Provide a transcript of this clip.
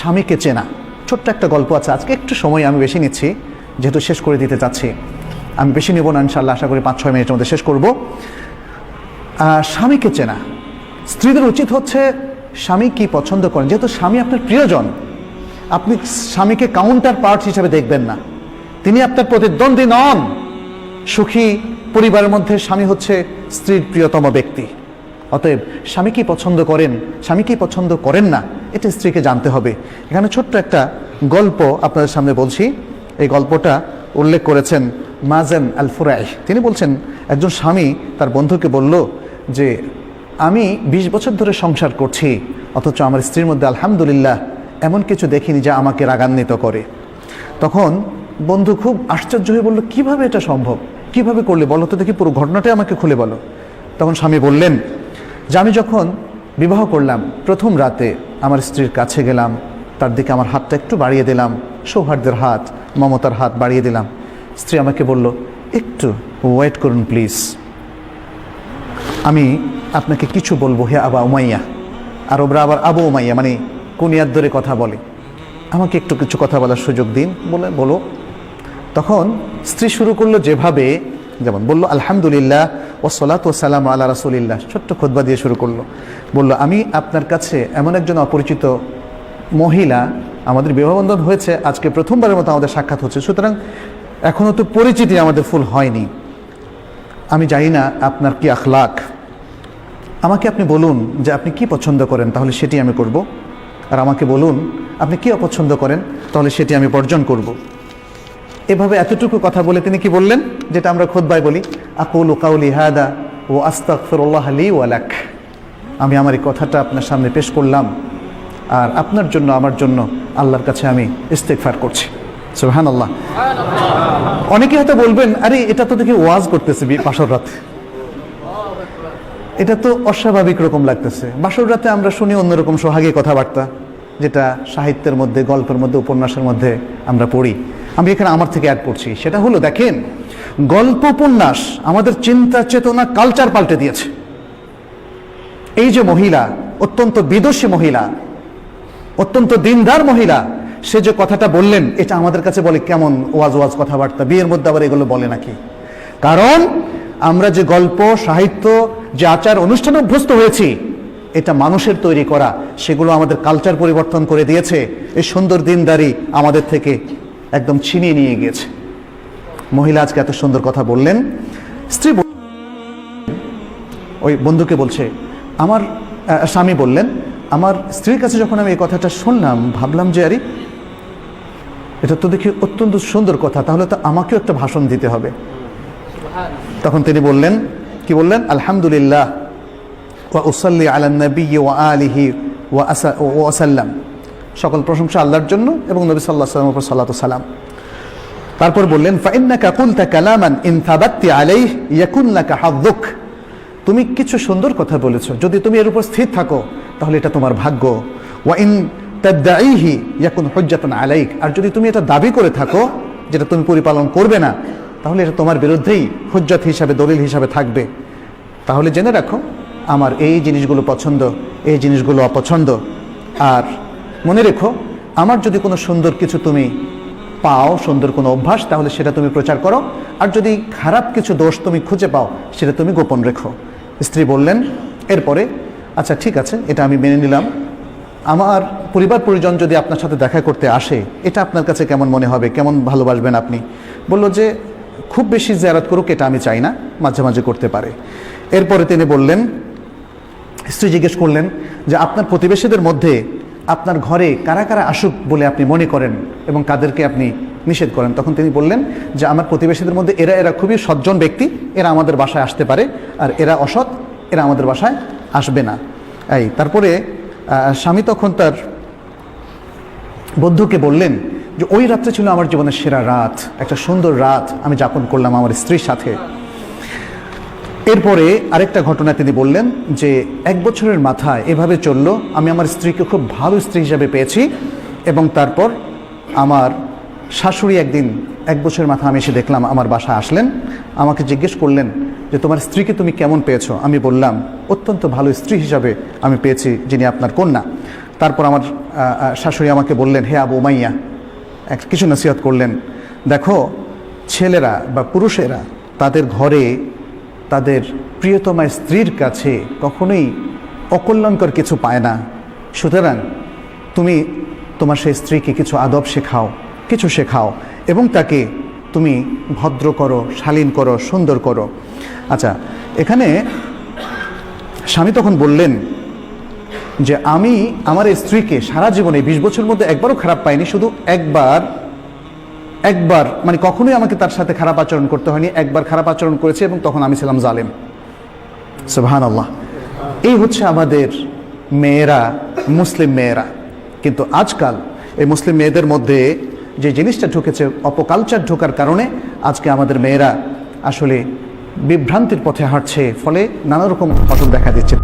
স্বামীকে চেনা। ছোট্ট একটা গল্প আছে, আজকে একটু সময় আমি বেশি নিচ্ছি যেহেতু শেষ করে দিতে চাচ্ছি। আমি বেশি নেব না, ইনশাআল্লাহ আশা করি 5-6 মিনিটের মধ্যে শেষ করব। স্বামীকে চেনা। স্ত্রীদের উচিত হচ্ছে স্বামী কি পছন্দ করেন, যেহেতু স্বামী আপনার প্রিয়জন, আপনি স্বামীকে কাউন্টার পার্ট হিসেবে দেখবেন না, তিনি আপনার প্রতিদ্বন্দ্বী নন। সুখী পরিবারের মধ্যে স্বামী হচ্ছে স্ত্রীর প্রিয়তম ব্যক্তি। অতএব স্বামী কি পছন্দ করেন, স্বামী কি পছন্দ করেন না, এটা স্ত্রীকে জানতে হবে। এখানে ছোট্ট একটা গল্প আপনাদের সামনে বলছি। এই গল্পটা উল্লেখ করেছেন মাজান আল ফুরাই। তিনি বলছেন, একজন স্বামী তার বন্ধুকে বলল যে আমি 20 বছর ধরে সংসার করছি, অথচ আমার স্ত্রীর মধ্যে আলহামদুলিল্লাহ এমন কিছু দেখিনি যা আমাকে রাগান্বিত করে। তখন বন্ধু খুব আশ্চর্য হয়ে বলল, কিভাবে এটা সম্ভব, কিভাবে করলে বলো তো দেখি, পুরো ঘটনাটাই আমাকে খুলে বলো। তখন স্বামী বললেন যে আমি যখন বিবাহ করলাম, প্রথম রাতে আমার স্ত্রীর কাছে গেলাম, তার দিকে আমার হাতটা একটু বাড়িয়ে দিলাম, সৌহার্দ্যের হাত, মমতার হাত বাড়িয়ে দিলাম। স্ত্রী আমাকে বলল, একটু ওয়েট করুন প্লিজ, আমি আপনাকে কিছু বলবো হে আবা উমাইয়া। আরবরা আবার আবু উমাইয়া মানে কুনিয়ার ধরে কথা বলে, আমাকে একটু কিছু কথা বলার সুযোগ দিন, বলে বলো। তখন স্ত্রী শুরু করলো যেভাবে, যেমন বলল আলহামদুলিল্লাহ ওয়াসসালাতু ওয়াসসালামু আলা রাসূলিল্লাহ, ছোট্ট খুতবা দিয়ে শুরু করলো। বলল আমি আপনার কাছে এমন একজন অপরিচিত মহিলা, আমাদের বিবাহবন্ধন হয়েছে আজকে প্রথমবারের মতো আমাদের সাক্ষাৎ হচ্ছে, সুতরাং এখনও তো পরিচিতি আমাদের ফুল হয়নি, আমি জানি না আপনার কি আখলাক, আমাকে আপনি বলুন যে আপনি কি পছন্দ করেন, তাহলে সেটি আমি করব, আর আমাকে বলুন আপনি কি অপছন্দ করেন, তাহলে সেটি আমি বর্জন করব। এভাবে এতটুকু কথা বলে তিনি কি বললেন, যেটা আমরা খুতবায় বলি, আকুলু কাউলি হাদা ওয়া আস্তাগফিরুল্লাহ লি ওয়া লাক, আমি আমার এই কথাটা আপনার সামনে পেশ করলাম, আর আপনার জন্য আমার জন্য আল্লাহর কাছে আমি ইস্তেগফার করছি। সুবহানাল্লাহ। অনেকে হয়তো বলবেন, আরে এটা তো দেখি ওয়াজ করতেছে বাসর রাতে, এটা তো অস্বাভাবিক রকম লাগতেছে। বাসর রাতে আমরা শুনি অন্যরকম সোহাগী কথাবার্তা, যেটা সাহিত্যের মধ্যে, গল্পের মধ্যে, উপন্যাসের মধ্যে আমরা পড়ি। আমি এখানে আমার থেকে অ্যাড করছি, সেটা হলো দেখেন, গল্প উপন্যাস আমাদের চিন্তা চেতনা কালচার পাল্টে দিয়েছে। এই যে মহিলা, অত্যন্ত বিদুষী মহিলা, অত্যন্ত দিনদার মহিলা, সে যে কথাটা বললেন, এটা আমাদের কাছে বলে কেমন ওয়াজ ওয়াজ কথাবার্তা, বিয়ের মধ্যে আবার এগুলো বলে নাকি? কারণ আমরা যে গল্প, সাহিত্য, যে আচার অনুষ্ঠানে অভ্যস্ত হয়েছি, এটা মানুষের তৈরি করা, সেগুলো আমাদের কালচার পরিবর্তন করে দিয়েছে। এই সুন্দর দিনদারি আমাদের থেকে একদম ছিনিয়ে নিয়ে গিয়েছে। মহিলা আজকে এত সুন্দর কথা বললেন, স্ত্রী ওই বন্ধুকে বলছে, আমার স্বামী বললেন, আমার স্ত্রীর কাছে যখন আমি এই কথাটা শুনলাম, ভাবলাম যে আরে এটা তো দেখি অত্যন্ত সুন্দর কথা, তাহলে তো আমাকেও একটা ভাষণ দিতে হবে। তখন তিনি বললেন, কি বললেন, আলহামদুলিল্লাহ ওয়া উসাল্লি আলা নবী ওয়া আলিহি ওয়া সাল্লাম, সকল প্রশংসা আল্লাহর জন্য এবং নবী সাল্লাল্লাহু আলাইহি ওয়াসাল্লামের উপর সালাতু সালাম। তারপর বললেন, ফাইন্নাকা কুলতা কালামান ইন থাবাত্তি আলাইহি ইয়াকুন লাকা হাযুক, তুমি কিছু সুন্দর কথা বলেছো, যদি তুমি এর উপর স্থির থাকো তাহলে এটা তোমার ভাগ্য। ওয়া ইন তাদঈহি ইয়াকুন হুজ্জাতান আলাইক, আর যদি তুমি এটা দাবি করে থাকো যেটা তুমি পরিপালন করবে না, তাহলে এটা তোমার বিরুদ্ধেই হুজ্জত হিসাবে, দলিল হিসাবে থাকবে। তাহলে জেনে রাখো আমার এই জিনিসগুলো পছন্দ, এই জিনিসগুলো অপছন্দ, আর মনে রেখো আমার যদি কোনো সুন্দর কিছু তুমি পাও, সুন্দর কোনো অভ্যাস, তাহলে সেটা তুমি প্রচার করো, আর যদি খারাপ কিছু দোষ তুমি খুঁজে পাও সেটা তুমি গোপন রেখো। স্ত্রী বললেন এরপরে, আচ্ছা ঠিক আছে, এটা আমি মেনে নিলাম, আমার পরিবার পরিজন যদি আপনার সাথে দেখা করতে আসে, এটা আপনার কাছে কেমন মনে হবে, কেমন ভালোবাসবেন আপনি? বলল যে খুব বেশি জিয়ারত করুক এটা আমি চাই না, মাঝে মাঝে করতে পারে। এরপরে তিনি বললেন, স্ত্রী জিজ্ঞেস করলেন যে আপনার প্রতিবেশীদের মধ্যে আপনার ঘরে কারা কারা আসুক বলে আপনি মনে করেন এবং কাদেরকে আপনি নিষেধ করেন? তখন তিনি বললেন যে আমার প্রতিবেশীদের মধ্যে এরা খুবই সজ্জন ব্যক্তি, এরা আমাদের বাসায় আসতে পারে, আর এরা অসৎ, এরা আমাদের বাসায় আসবে না। এই তারপরে স্বামী তখন তার বন্ধুকে বললেন যে ওই রাত্রে ছিল আমার জীবনের সেরা রাত, একটা সুন্দর রাত আমি যাপন করলাম আমার স্ত্রীর সাথে। এরপরে আরেকটা ঘটনা তিনি বললেন যে 1 বছরের মাথায় এভাবে চললো, আমি আমার স্ত্রীকে খুব ভালো স্ত্রী হিসাবে পেয়েছি, এবং তারপর আমার শাশুড়ি একদিন 1 বছরের মাথা আমি এসে দেখলাম আমার বাসায় আসলেন, আমাকে জিজ্ঞেস করলেন যে তোমার স্ত্রীকে তুমি কেমন পেয়েছো? আমি বললাম অত্যন্ত ভালো স্ত্রী হিসাবে আমি পেয়েছি, যিনি আপনার কন্যা। তারপর আমার শাশুড়ি আমাকে বললেন, হে আবু উমাইয়া, কিছু নসিহত করলেন। দেখো, ছেলেরা বা পুরুষেরা তাদের ঘরে তাদের প্রিয়তমা স্ত্রীর কাছে কখনোই অকল্যাণকর কিছু পায় না। সুতরাং তুমি তোমার সেই স্ত্রীকে কিছু আদব শেখাও, কিছু শেখাও, এবং তাকে তুমি ভদ্র করো, শালীন করো, সুন্দর করো। আচ্ছা, এখানে স্বামী তখন বললেন যে আমি আমার স্ত্রীকে সারা জীবনে 20 বছর মধ্যে একবারও খারাপ পাইনি, শুধু একবার মানে কখনোই আমাকে তার সাথে খারাপ আচরণ করতে হয়নি, একবার খারাপ আচরণ করেছে এবং তখন আমি ছিলাম জালেম। সুবহানাল্লাহ। এই হচ্ছে আমাদের মেয়েরা, মুসলিম মেয়েরা। কিন্তু আজকাল এই মুসলিম মেয়েদের মধ্যে যে জিনিসটা ঢুকেছে, অপকালচার ঢোকার কারণে আজকে আমাদের মেয়েরা আসলে বিভ্রান্তির পথে হাঁটছে, ফলে নানা রকম ঘটনা দেখা দিচ্ছে।